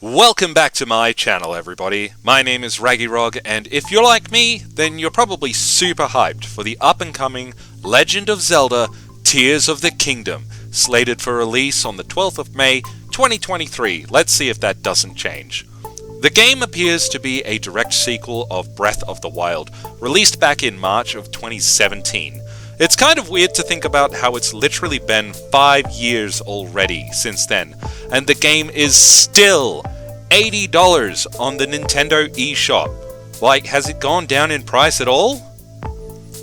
Welcome back to my channel, everybody. My name is Raggyrog, and if you're like me, then you're probably super hyped for the up-and-coming Legend of Zelda Tears of the Kingdom, slated for release on the 12th of May, 2023. Let's see if that doesn't change. The game appears to be a direct sequel of Breath of the Wild, released back in March of 2017. It's kind of weird to think about how it's literally been 5 years already since then, and the game is still $80 on the Nintendo eShop. Like, has it gone down in price at all?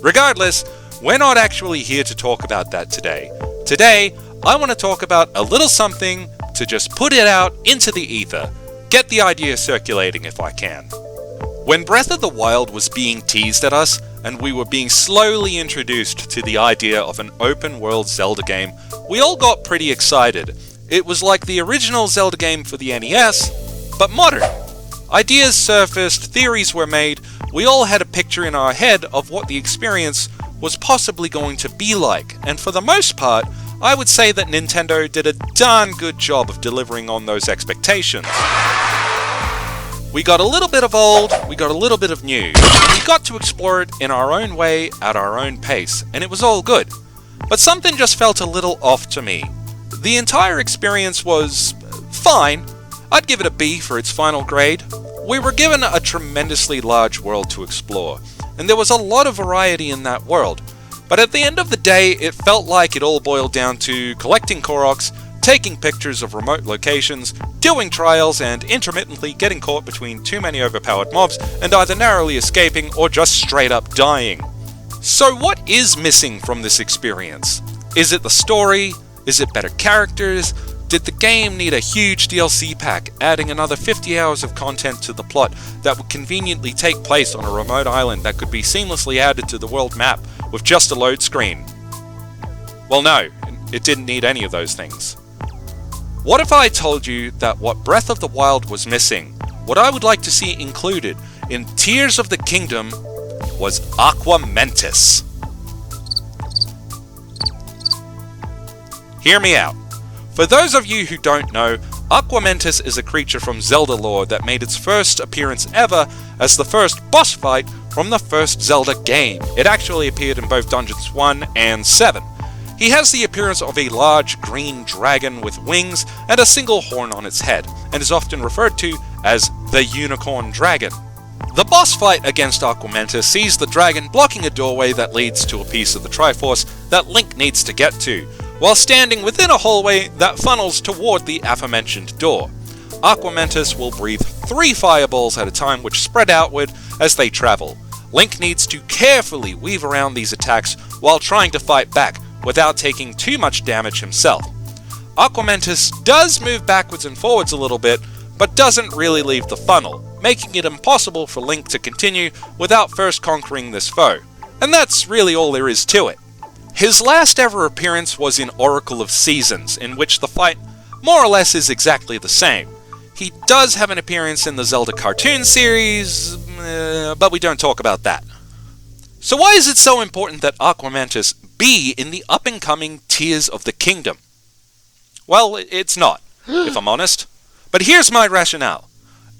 Regardless, we're not actually here to talk about that today. Today, I want to talk about a little something to just put it out into the ether, get the idea circulating if I can. When Breath of the Wild was being teased at us, and we were being slowly introduced to the idea of an open-world Zelda game, we all got pretty excited. It was like the original Zelda game for the NES, but modern. Ideas surfaced, theories were made, we all had a picture in our head of what the experience was possibly going to be like, and for the most part, I would say that Nintendo did a darn good job of delivering on those expectations. We got a little bit of old, we got a little bit of new, and we got to explore it in our own way, at our own pace, and it was all good. But something just felt a little off to me. The entire experience was fine. I'd give it a B for its final grade. We were given a tremendously large world to explore, and there was a lot of variety in that world. But at the end of the day, it felt like it all boiled down to collecting Koroks, taking pictures of remote locations, doing trials, and intermittently getting caught between too many overpowered mobs and either narrowly escaping or just straight up dying. So what is missing from this experience? Is it the story? Is it better characters? Did the game need a huge DLC pack, adding another 50 hours of content to the plot that would conveniently take place on a remote island that could be seamlessly added to the world map with just a load screen? Well, no, it didn't need any of those things. What if I told you that what Breath of the Wild was missing, what I would like to see included in Tears of the Kingdom, was Aquamentus? Hear me out. For those of you who don't know, Aquamentus is a creature from Zelda lore that made its first appearance ever as the first boss fight from the first Zelda game. It actually appeared in both Dungeons 1 and 7. He has the appearance of a large green dragon with wings and a single horn on its head, and is often referred to as the Unicorn Dragon. The boss fight against Aquamentus sees the dragon blocking a doorway that leads to a piece of the Triforce that Link needs to get to, while standing within a hallway that funnels toward the aforementioned door. Aquamentus will breathe 3 fireballs at a time which spread outward as they travel. Link needs to carefully weave around these attacks while trying to fight back, without taking too much damage himself. Aquamentus does move backwards and forwards a little bit, but doesn't really leave the funnel, making it impossible for Link to continue without first conquering this foe. And that's really all there is to it. His last ever appearance was in Oracle of Seasons, in which the fight more or less is exactly the same. He does have an appearance in the Zelda cartoon series, but we don't talk about that. So why is it so important that Aquamentus be in the up-and-coming Tears of the Kingdom? Well, it's not, if I'm honest. But here's my rationale.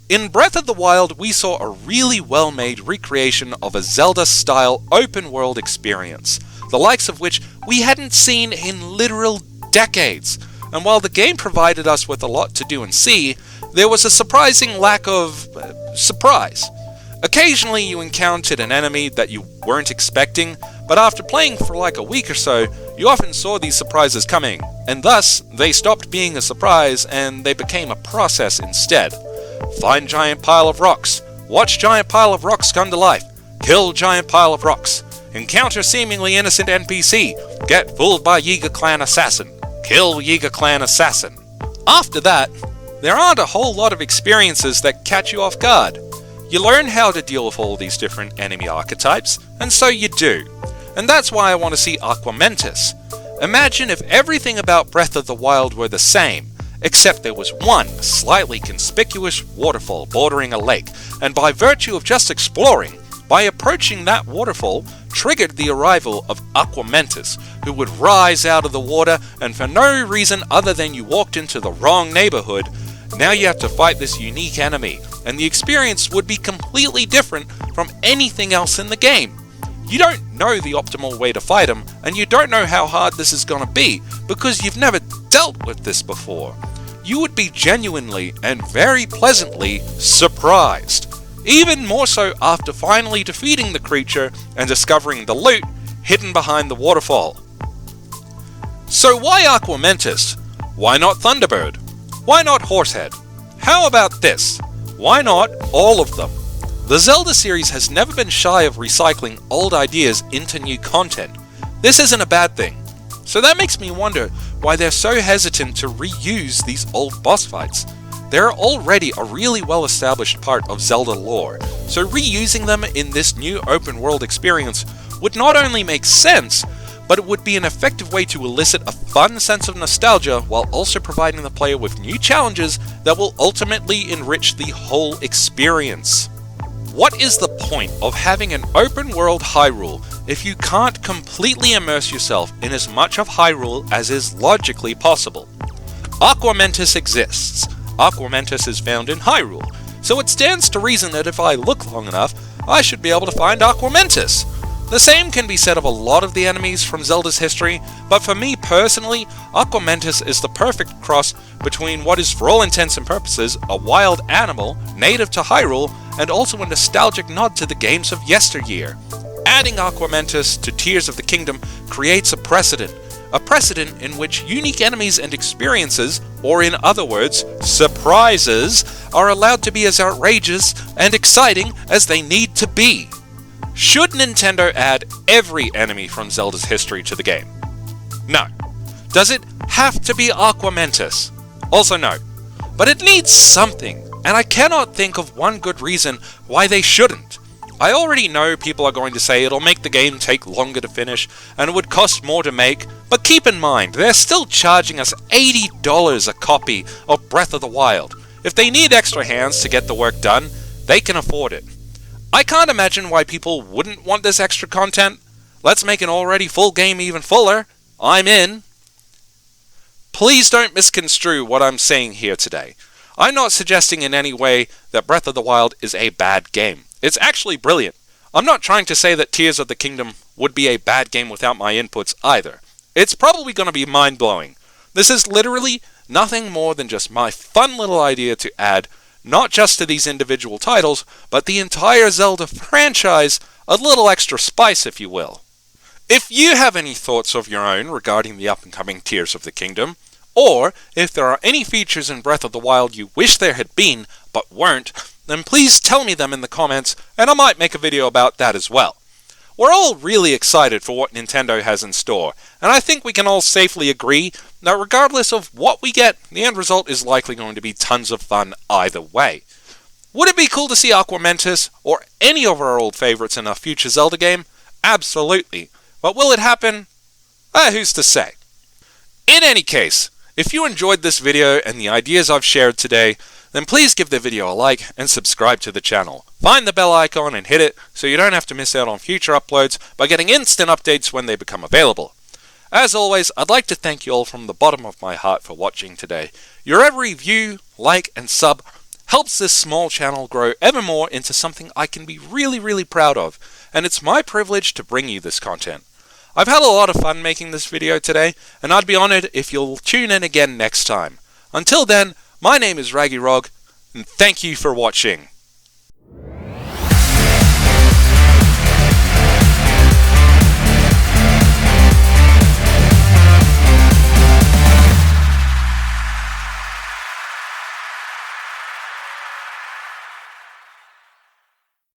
In Breath of the Wild, we saw a really well-made recreation of a Zelda-style open-world experience, the likes of which we hadn't seen in literal decades. And while the game provided us with a lot to do and see, there was a surprising lack of surprise. Occasionally you encountered an enemy that you weren't expecting, but after playing for like a week or so, you often saw these surprises coming, and thus, they stopped being a surprise and they became a process instead. Find giant pile of rocks, watch giant pile of rocks come to life, kill giant pile of rocks, encounter seemingly innocent NPC, get fooled by Yiga Clan assassin, kill Yiga Clan assassin. After that, there aren't a whole lot of experiences that catch you off guard. You learn how to deal with all these different enemy archetypes, and so you do. And that's why I want to see Aquamentus. Imagine if everything about Breath of the Wild were the same, except there was one slightly conspicuous waterfall bordering a lake, and by virtue of just exploring, by approaching that waterfall, triggered the arrival of Aquamentus, who would rise out of the water, and for no reason other than you walked into the wrong neighborhood, Now you have to fight this unique enemy, and the experience would be completely different from anything else in the game. You don't know the optimal way to fight him, and you don't know how hard this is gonna be, because you've never dealt with this before. You would be genuinely and very pleasantly surprised. Even more so after finally defeating the creature and discovering the loot hidden behind the waterfall. So why Aquamentus? Why not Thunderbird? Why not Horsehead? How about this? Why not all of them? The Zelda series has never been shy of recycling old ideas into new content. This isn't a bad thing. So that makes me wonder why they're so hesitant to reuse these old boss fights. They're already a really well-established part of Zelda lore, so reusing them in this new open-world experience would not only make sense, but it would be an effective way to elicit a fun sense of nostalgia while also providing the player with new challenges that will ultimately enrich the whole experience. What is the point of having an open-world Hyrule if you can't completely immerse yourself in as much of Hyrule as is logically possible? Aquamentus exists. Aquamentus is found in Hyrule, so it stands to reason that if I look long enough, I should be able to find Aquamentus. The same can be said of a lot of the enemies from Zelda's history, but for me personally, Aquamentus is the perfect cross between what is for all intents and purposes a wild animal native to Hyrule and also a nostalgic nod to the games of yesteryear. Adding Aquamentus to Tears of the Kingdom creates a precedent in which unique enemies and experiences, or in other words, surprises, are allowed to be as outrageous and exciting as they need to be. Should Nintendo add every enemy from Zelda's history to the game? No. Does it have to be Aquamentus? Also no. But it needs something, and I cannot think of one good reason why they shouldn't. I already know people are going to say it'll make the game take longer to finish, and it would cost more to make, but keep in mind, they're still charging us $80 a copy of Breath of the Wild. If they need extra hands to get the work done, they can afford it. I can't imagine why people wouldn't want this extra content. Let's make an already full game even fuller. I'm in. Please don't misconstrue what I'm saying here today. I'm not suggesting in any way that Breath of the Wild is a bad game. It's actually brilliant. I'm not trying to say that Tears of the Kingdom would be a bad game without my inputs either. It's probably going to be mind-blowing. This is literally nothing more than just my fun little idea to add, not just to these individual titles, but the entire Zelda franchise, a little extra spice, if you will. If you have any thoughts of your own regarding the up-and-coming Tears of the Kingdom, or if there are any features in Breath of the Wild you wish there had been, but weren't, then please tell me them in the comments, and I might make a video about that as well. We're all really excited for what Nintendo has in store, and I think we can all safely agree that regardless of what we get, the end result is likely going to be tons of fun either way. Would it be cool to see Aquamentus or any of our old favorites in a future Zelda game? Absolutely. But will it happen? Who's to say? In any case, if you enjoyed this video and the ideas I've shared today, then please give the video a like and subscribe to the channel. Find the bell icon and hit it so you don't have to miss out on future uploads by getting instant updates when they become available. As always, I'd like to thank you all from the bottom of my heart for watching today. Your every view, like, and sub helps this small channel grow ever more into something I can be really proud of, and it's my privilege to bring you this content. I've had a lot of fun making this video today, and I'd be honored if you'll tune in again next time. Until then, my name is Raggy Rog, and thank you for watching.